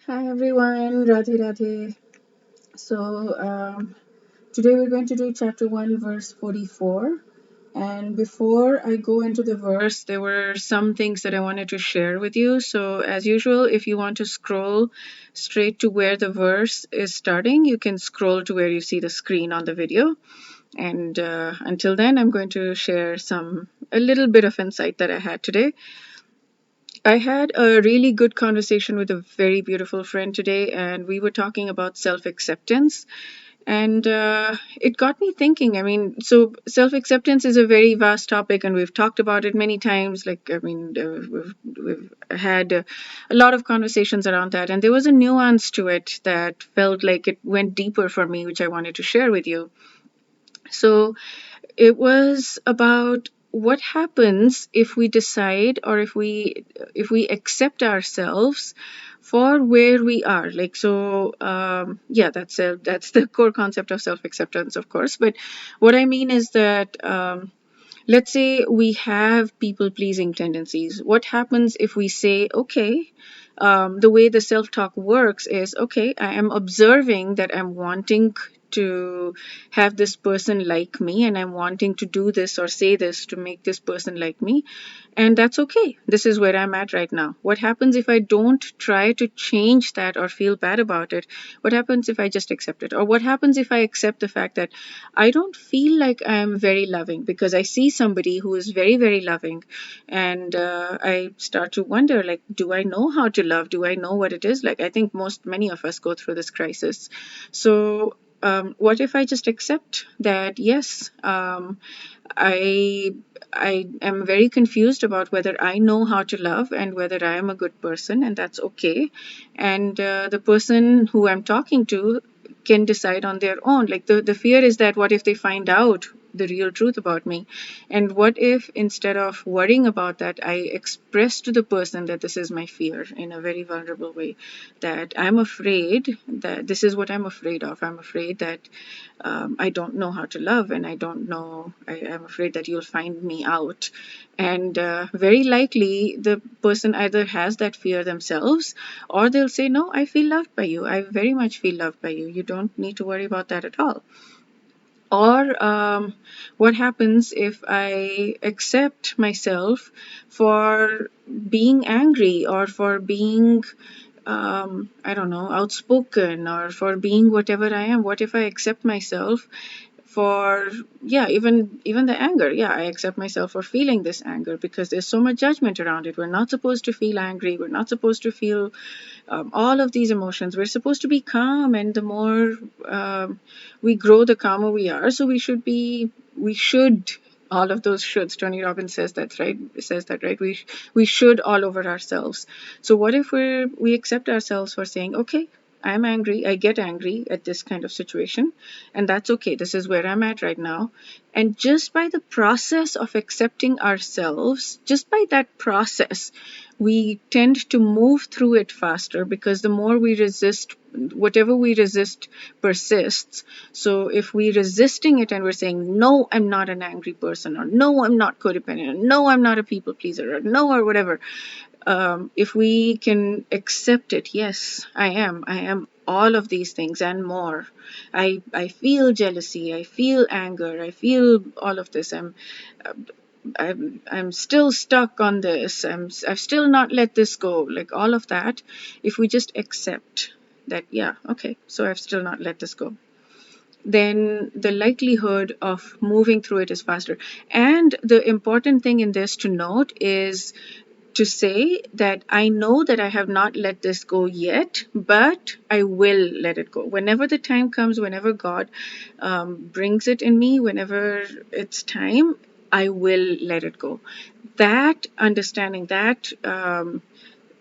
Hi everyone, Radhe Radhe. So today we're going to do chapter 1, verse 44. And before I go into the verse, there were some things that I wanted to share with you. So, as usual, if you want to scroll straight to where the verse is starting, you can scroll to where you see the screen on the video. And until then, I'm going to share a little bit of insight that I had today. I had a really good conversation with a very beautiful friend today, and we were talking about self acceptance. And it got me thinking. I mean, so self acceptance is a very vast topic, and we've talked about it many times. We've had a lot of conversations around that, and there was a nuance to it that felt like it went deeper for me, which I wanted to share with you. So, it was about what happens if we decide or if we accept ourselves for where we are. Yeah, that's the core concept of self acceptance, of course. But what I mean is that let's say we have people pleasing tendencies. What happens if we say, okay, the way the self talk works is, okay, I am observing that I'm wanting to have this person like me, and I'm wanting to do this or say this to make this person like me. And that's okay. This is where I'm at right now. What happens if I don't try to change that or feel bad about it? What happens if I just accept it? Or what happens if I accept the fact that I don't feel like I'm very loving because I see somebody who is very, very loving, and I start to wonder, like, do I know how to love? Do I know what it is like? I think many of us go through this crisis. So, what if I just accept that, yes, I I am very confused about whether I know how to love and whether I am a good person, and that's okay. And the person who I'm talking to can decide on their own. Like the fear is that what if they find out the real truth about me? And what if instead of worrying about that, I express to the person that this is my fear in a very vulnerable way, that I'm afraid that this is what I'm afraid of. I'm afraid that I don't know how to love, and I don't know, I'm afraid that you'll find me out. And very likely the person either has that fear themselves, or they'll say, no, I feel loved by you. I very much feel loved by you. You don't need to worry about that at all. Or what happens if I accept myself for being angry or for being I don't know, outspoken, or for being whatever I am? What if I accept myself for, yeah, even the anger? Yeah, I accept myself for feeling this anger because there's so much judgment around it. We're not supposed to feel angry. We're not supposed to feel all of these emotions. We're supposed to be calm, and the more we grow, the calmer we are. So we should, all of those shoulds. Tony Robbins says that's right. Says that right. We should all over ourselves. So what if we accept ourselves for saying, okay, I'm angry. I get angry at this kind of situation, and that's okay. This is where I'm at right now. And just by the process of accepting ourselves, just by that process, we tend to move through it faster, because the more we resist, whatever we resist persists. So if we're resisting it and we're saying, no, I'm not an angry person, or no, I'm not codependent, or no, I'm not a people pleaser, or no, or whatever, if we can accept it, yes, I am all of these things and more. I feel jealousy, I feel anger, I feel all of this. I'm still stuck on this. I've still not let this go. Like all of that, if we just accept that, yeah, okay, so I've still not let this go, then the likelihood of moving through it is faster. And the important thing in this to note is to say that I know that I have not let this go yet, but I will let it go. Whenever the time comes, whenever God brings it in me, whenever it's time, I will let it go. That understanding, that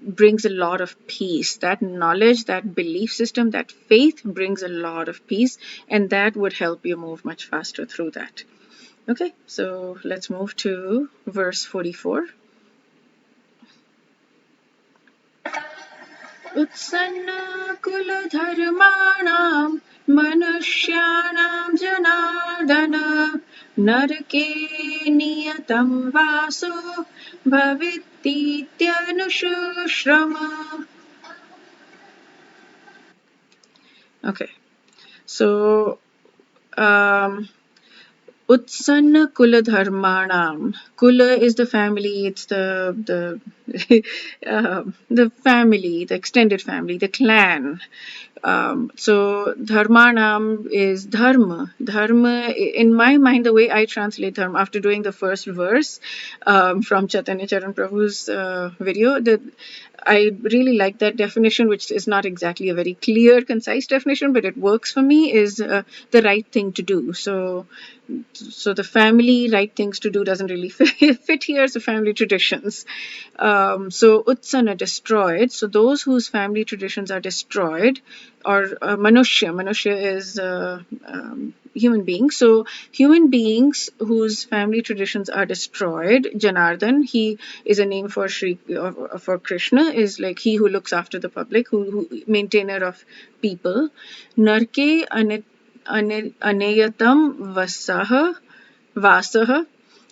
brings a lot of peace. That knowledge, that belief system, that faith brings a lot of peace, and that would help you move much faster through that. Okay, so let's move to verse 44. उत्सन्नकुलधर्माणां मनुष्याणां जनार्दन नरके नियतं वासो भवेत्तीत्यनुशुश्रम. Okay. So, Utsanna Kula Dharmanam. Kula is the family. It's the family, the extended family, the clan. So dharmanam is dharma. Dharma, in my mind, the way I translate dharma after doing the first verse from Chaitanya Charan Prabhu's video, I really like that definition, which is not exactly a very clear, concise definition, but it works for me, is the right thing to do. So the family right things to do doesn't really fit here. So family traditions. So utsana, destroyed. So those whose family traditions are destroyed, or manusya is human beings. So human beings whose family traditions are destroyed. Janardhan, he is a name for for Krishna, is like he who looks after the public, who maintainer of people. Narke aneyatam vasaha.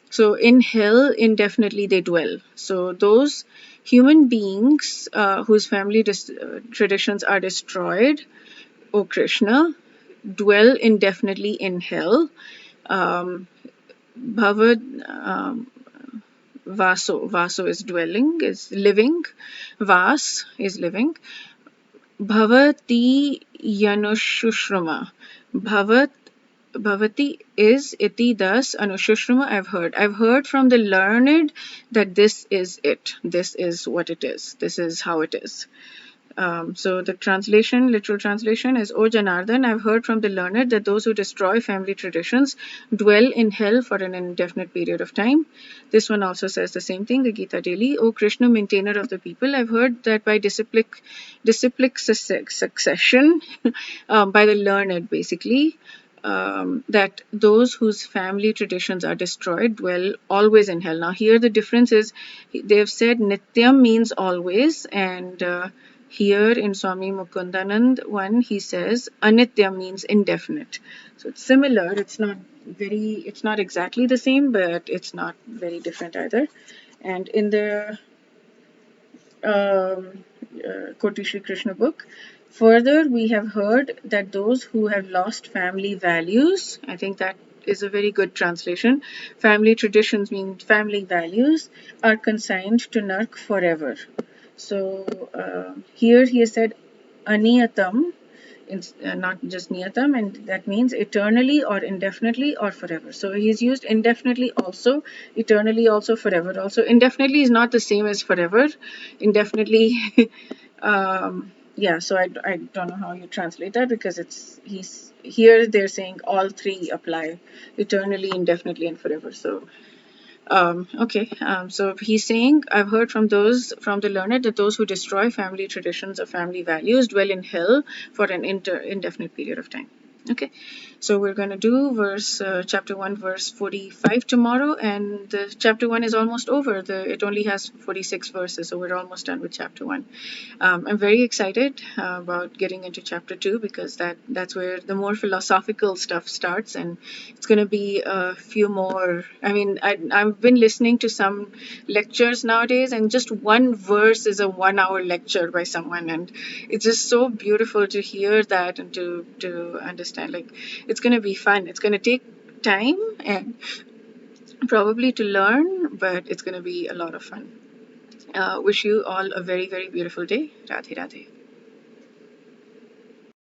So in hell, indefinitely they dwell. So those human beings whose family traditions are destroyed, O Krishna, dwell indefinitely in hell. Um, Bhavad Vaso is dwelling, is living. Vas is living. Bhavati Yanushrama. Bhavat Bhavati is iti thus anushrama. I've heard from the learned that this is it. This is what it is. This is how it is. So the translation, literal translation is, O Janardhan, I've heard from the learned that those who destroy family traditions dwell in hell for an indefinite period of time. This one also says the same thing, the Gita daily. O Krishna, maintainer of the people, I've heard that by disciplic succession, by the learned basically, that those whose family traditions are destroyed dwell always in hell. Now here the difference is, they have said Nityam means always, and here in Swami Mukundanand one, he says Anitya means indefinite. So it's similar. It's not exactly the same, but it's not very different either. And in the Koti Shri Krishna book, further we have heard that those who have lost family values, I think that is a very good translation. Family traditions mean family values, are consigned to Nark forever. So here he has said aniyatam, not just niyatam, and that means eternally or indefinitely or forever. So he's used indefinitely also, eternally also, forever also. Indefinitely is not the same as forever. Indefinitely, yeah. So I don't know how you translate that, because he's here they're saying all three apply, eternally, indefinitely, and forever. So okay, so he's saying, I've heard from the learned that those who destroy family traditions or family values dwell in hell for an indefinite period of time. Okay, so we're going to do chapter 1, verse 45 tomorrow, and the chapter 1 is almost over. It only has 46 verses, so we're almost done with chapter 1. I'm very excited about getting into chapter 2, because that's where the more philosophical stuff starts, and it's going to be a few more. I mean, I've been listening to some lectures nowadays, and just one verse is a 1 hour lecture by someone, and it's just so beautiful to hear that and to understand. Like, it's going to be fun. It's going to take time and probably to learn, but it's going to be a lot of fun. Wish you all a very, very beautiful day. Radhe Radhe.